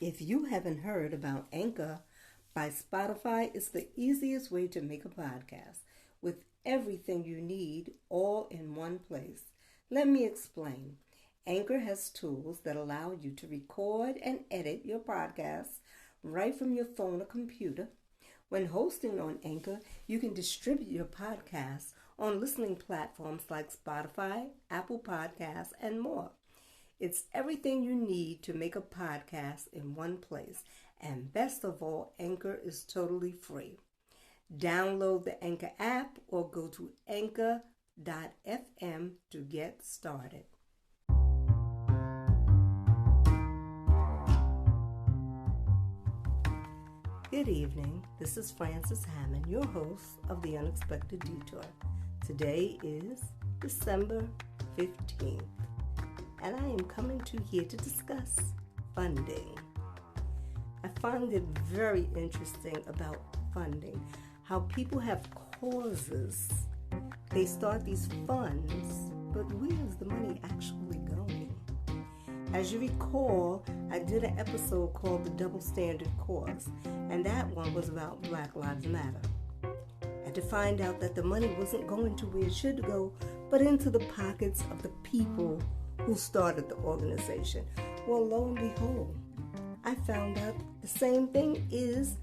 If you haven't heard about Anchor by Spotify, it's the easiest way to make a podcast with everything you need all in one place. Let me explain. Anchor has tools that allow you to record and edit your podcasts right from your phone or computer. When hosting on Anchor, you can distribute your podcasts on listening platforms like Spotify, Apple Podcasts, and more. It's everything you need to make a podcast in one place. And best of all, Anchor is totally free. Download the Anchor app or go to anchor.fm to get started. Good evening. This is Frances Hammond, your host of The Unexpected Detour. Today is December 15th. And I am coming to here to discuss funding. I find it very interesting about funding, how people have causes. They start these funds, but where's the money actually going? As you recall, I did an episode called The Double Standard Cause, and that one was about Black Lives Matter. And to find out that the money wasn't going to where it should go, but into the pockets of the people who started the organization. Well, lo and behold, I found out the same thing is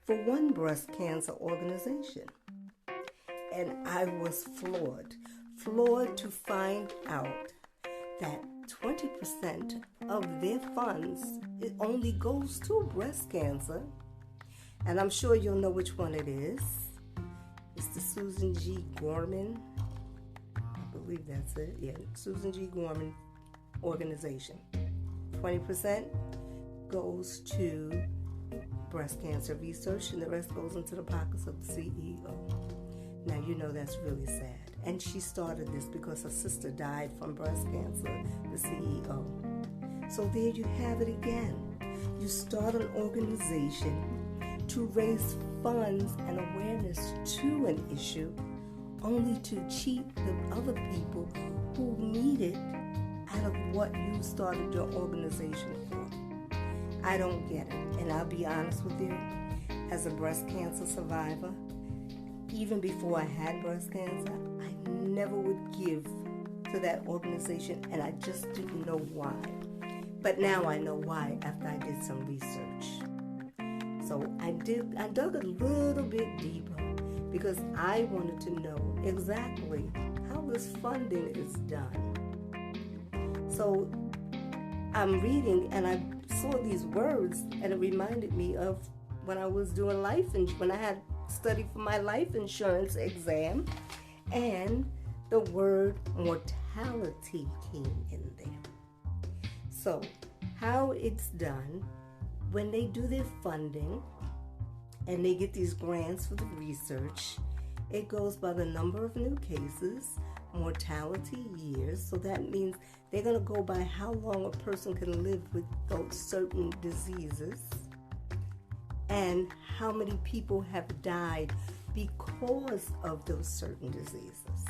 for one breast cancer organization. And I was floored to find out that 20% of their funds, it only goes to breast cancer. And I'm sure you'll know which one it is. It's the Susan G. Gorman, I believe that's it. Yeah, Susan G. Gorman organization. 20% goes to breast cancer research, and the rest goes into the pockets of the CEO. Now, you know that's really sad. And she started this because her sister died from breast cancer, the CEO. So there you have it again. You start an organization to raise funds and awareness to an issue, only to cheat the other people who need it out of what you started your organization for. I don't get it. And I'll be honest with you, as a breast cancer survivor, even before I had breast cancer, I never would give to that organization, and I just didn't know why. But now I know why after I did some research. So I dug a little bit deeper because I wanted to know exactly how this funding is done. So I'm reading and I saw these words, and it reminded me of when I was doing when I had studied for my life insurance exam, and the word mortality came in there. So how it's done, when they do their funding and they get these grants for the research, it goes by the number of new cases, mortality years. So that means they're going to go by how long a person can live with those certain diseases and how many people have died because of those certain diseases.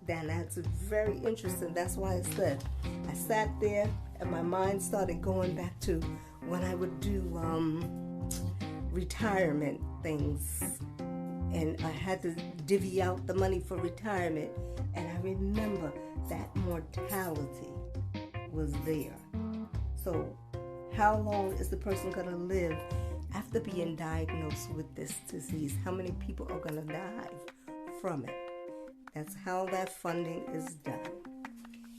Then that's very interesting. That's why I said I sat there and my mind started going back to when I would do retirement things, and I had to divvy out the money for retirement, and I remember that mortality was there. So how long is the person going to live after being diagnosed with this disease? How many people are going to die from it? That's how that funding is done.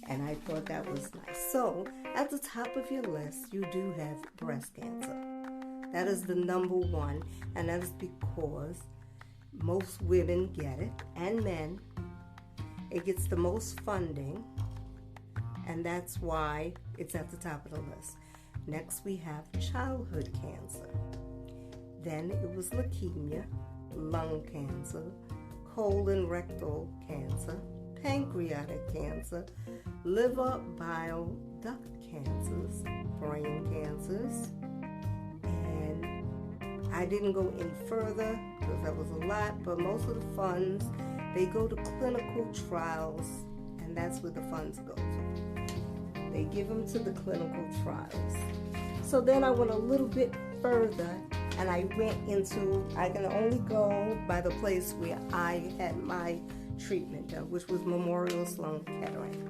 And I thought that was nice. So at the top of your list, you do have breast cancer. That is the number one, and that is because most women get it, and men. It gets the most funding, and that's why it's at the top of the list. Next, we have childhood cancer. Then it was leukemia, lung cancer, colon rectal cancer, pancreatic cancer, liver, bile, duct cancers, brain cancers, and I didn't go any further because that was a lot, but most of the funds, they go to clinical trials, and that's where the funds go to. They give them to the clinical trials. So then I went a little bit further, and I can only go by the place where I had my treatment done, which was Memorial Sloan Kettering.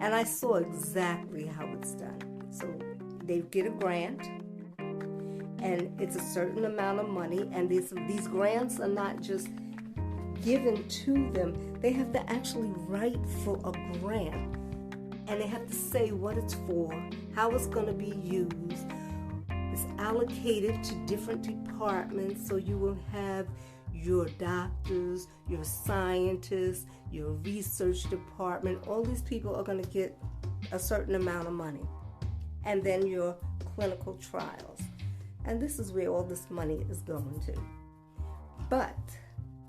And I saw exactly how it's done. So they get a grant, and it's a certain amount of money, and these grants are not just given to them. They have to actually write for a grant, and they have to say what it's for, how it's going to be used. It's allocated to different departments, so you will have your doctors, your scientists, your research department. All these people are going to get a certain amount of money. And then your clinical trials. And this is where all this money is going to. But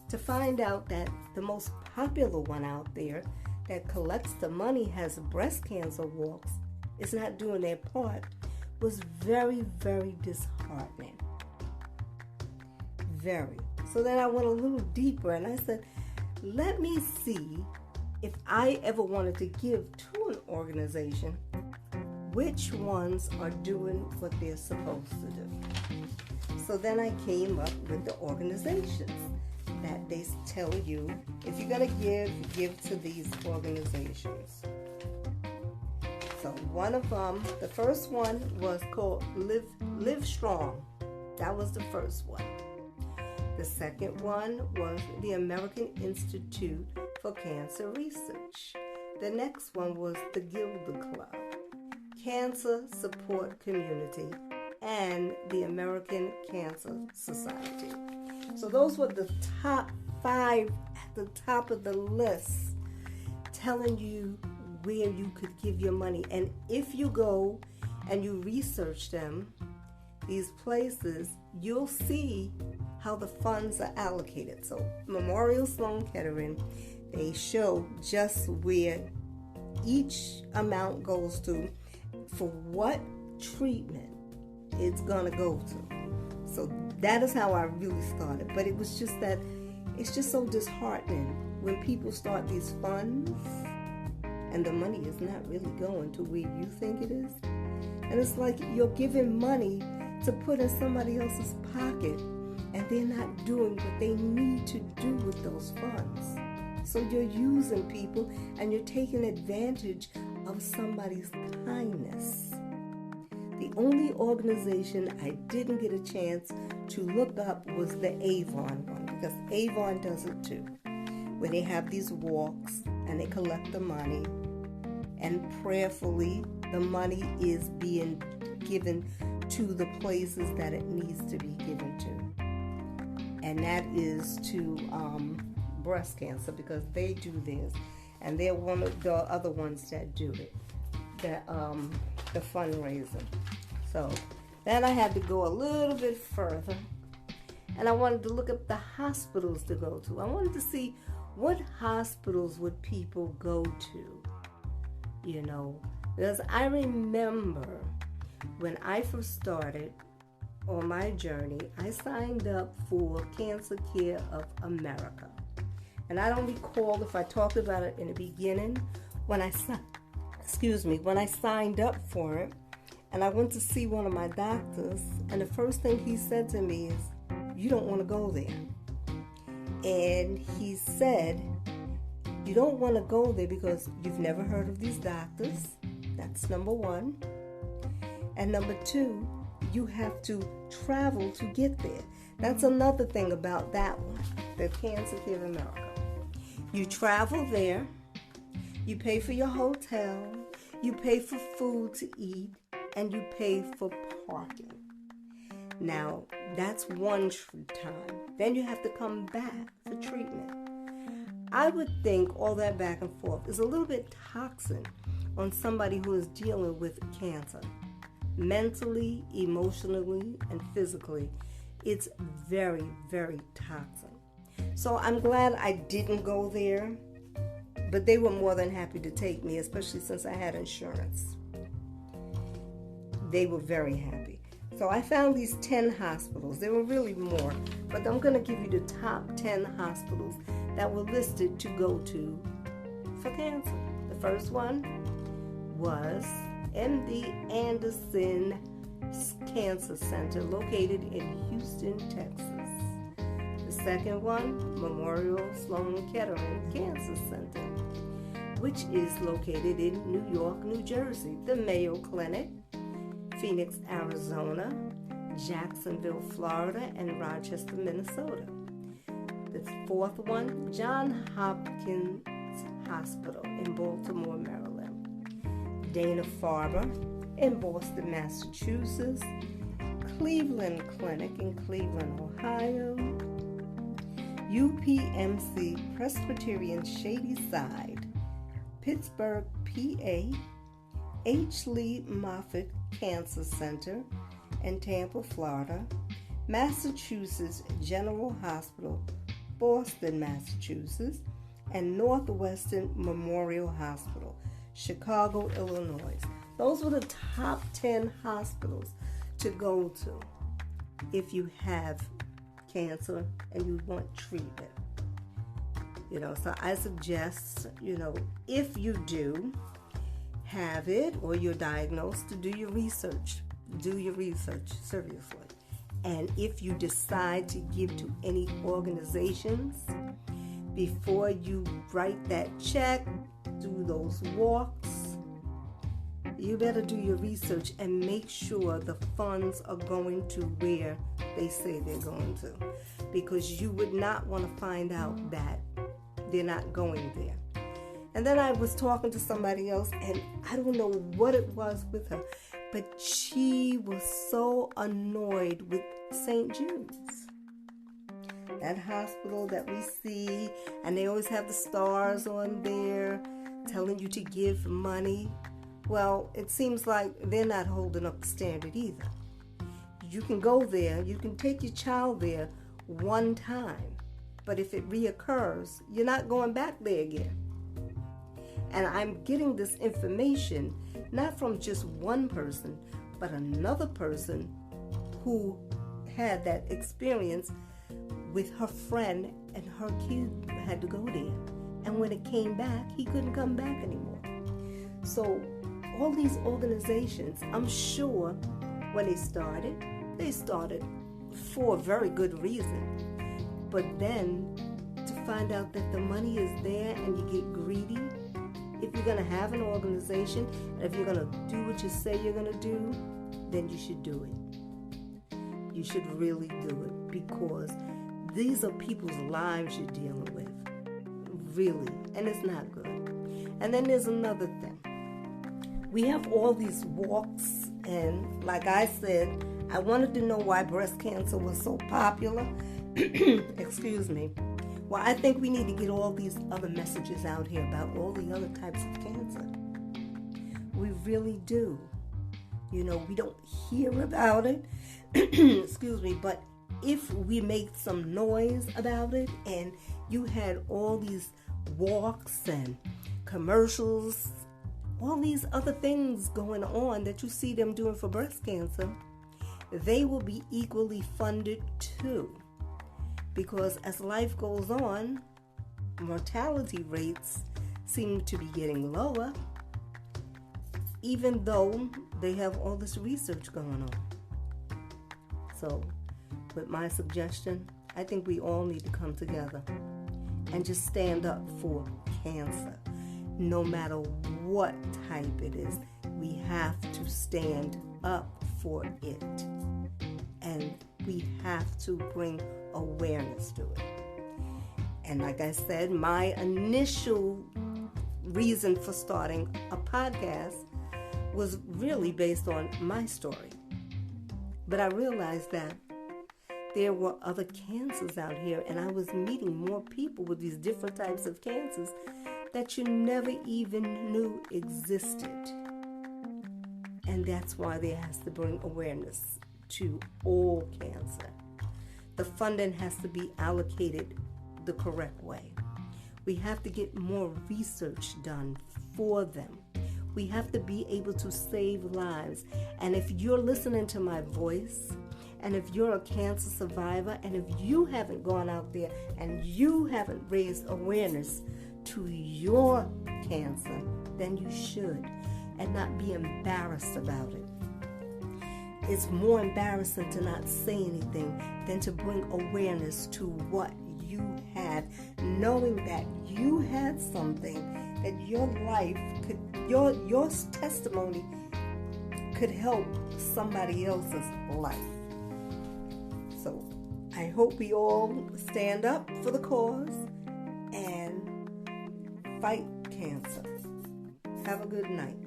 to find out that the most popular one out there that collects the money, has breast cancer walks, is not doing their part, was very, very disheartening. Very. So then I went a little deeper, and I said, let me see if I ever wanted to give to an organization, which ones are doing what they're supposed to do. So then I came up with the organizations that they tell you, if you're going to give to these organizations. So one of them, the first one was called Live Strong. That was the first one. The second one was the American Institute for Cancer Research. The next one was the Gilder Club, Cancer Support Community, and the American Cancer Society. So those were the top 5 at the top of the list, telling you where you could give your money. And if you go and you research them, these places, you'll see how the funds are allocated. So Memorial Sloan Kettering, they show just where each amount goes to, for what treatment it's gonna go to. So that is how I really started. But it was just that it's just so disheartening when people start these funds and the money is not really going to where you think it is. And it's like you're giving money to put in somebody else's pocket, and they're not doing what they need to do with those funds. So you're using people, and you're taking advantage of somebody's kindness. The only organization I didn't get a chance to look up was the Avon one, because Avon does it too, where they have these walks and they collect the money, and prayerfully the money is being given to the places that it needs to be given to. And that is to breast cancer, because they do this, and they're one of the other ones that do it, the fundraising. So then I had to go a little bit further, and I wanted to look up the hospitals to go to. I wanted to see what hospitals would people go to, because I remember when I first started on my journey, I signed up for Cancer Care of America. And I don't recall if I talked about it in the beginning when I signed up for it. And I went to see one of my doctors, and the first thing he said to me is, "You don't want to go there." And he said, "You don't want to go there because you've never heard of these doctors." That's number one. And number two, you have to travel to get there. That's another thing about that one, the Cancer Care of America. You travel there, you pay for your hotel, you pay for food to eat, and you pay for parking. Now, that's one time. Then you have to come back for treatment. I would think all that back and forth is a little bit toxic on somebody who is dealing with cancer. Mentally, emotionally, and physically, it's very, very toxic. So I'm glad I didn't go there, but they were more than happy to take me, especially since I had insurance. They were very happy. So I found these 10 hospitals. There were really more, but I'm going to give you the top 10 hospitals that were listed to go to for cancer. The first one was MD Anderson Cancer Center located in Houston, Texas. The second one, Memorial Sloan Kettering Cancer Center, which is located in New York, New Jersey. The Mayo Clinic, Phoenix, Arizona, Jacksonville, Florida, and Rochester, Minnesota. The fourth one, Johns Hopkins Hospital in Baltimore, Maryland. Dana-Farber in Boston, Massachusetts. Cleveland Clinic in Cleveland, Ohio. UPMC Presbyterian Shady Side, Pittsburgh, PA. H. Lee Moffitt Cancer Center in Tampa, Florida. Massachusetts General Hospital, Boston, Massachusetts. And Northwestern Memorial Hospital, Chicago, Illinois. Those were the top 10 hospitals to go to if you have cancer and you want treatment. So I suggest, if you do have it or you're diagnosed, to do your research. Do your research seriously. And if you decide to give to any organizations, before you write that check, do those walks, you better do your research and make sure the funds are going to where they say they're going to. Because you would not want to find out that they're not going there. And then I was talking to somebody else, and I don't know what it was with her, but she was so annoyed with St. Jude's. That hospital that we see, and they always have the stars on there telling you to give money. Well, it seems like they're not holding up the standard either. You can go there, you can take your child there one time, but if it reoccurs, you're not going back there again. And I'm getting this information not from just one person, but another person who had that experience with her friend, and her kid had to go there. And when it came back, he couldn't come back anymore. So all these organizations, I'm sure when they started for a very good reason. But then to find out that the money is there and you get greedy, if you're going to have an organization, and if you're going to do what you say you're going to do, then you should do it. You should really do it, because these are people's lives you're dealing with, really, and it's not good. And then there's another thing. We have all these walks, and like I said, I wanted to know why breast cancer was so popular. Excuse me. Well, I think we need to get all these other messages out here about all the other types of cancer. We really do. We don't hear about it. Excuse me, but if we make some noise about it, and you had all these walks and commercials, all these other things going on that you see them doing for breast cancer, they will be equally funded too. Because as life goes on, mortality rates seem to be getting lower, even though they have all this research going on. So, with my suggestion, I think we all need to come together and just stand up for cancer. No matter what type it is, we have to stand up for it. And we have to bring awareness to it. And like I said, my initial reason for starting a podcast was really based on my story. But I realized that there were other cancers out here, and I was meeting more people with these different types of cancers that you never even knew existed. And that's why there has to bring awareness to all cancer. The funding has to be allocated the correct way. We have to get more research done for them. We have to be able to save lives. And if you're listening to my voice, and if you're a cancer survivor, and if you haven't gone out there and you haven't raised awareness to your cancer, then you should, and not be embarrassed about it. it's more embarrassing to not say anything than to bring awareness to what you have, knowing that you had something that your life could, your testimony could help somebody else's life. So I hope we all stand up for the cause and fight cancer. Have a good night.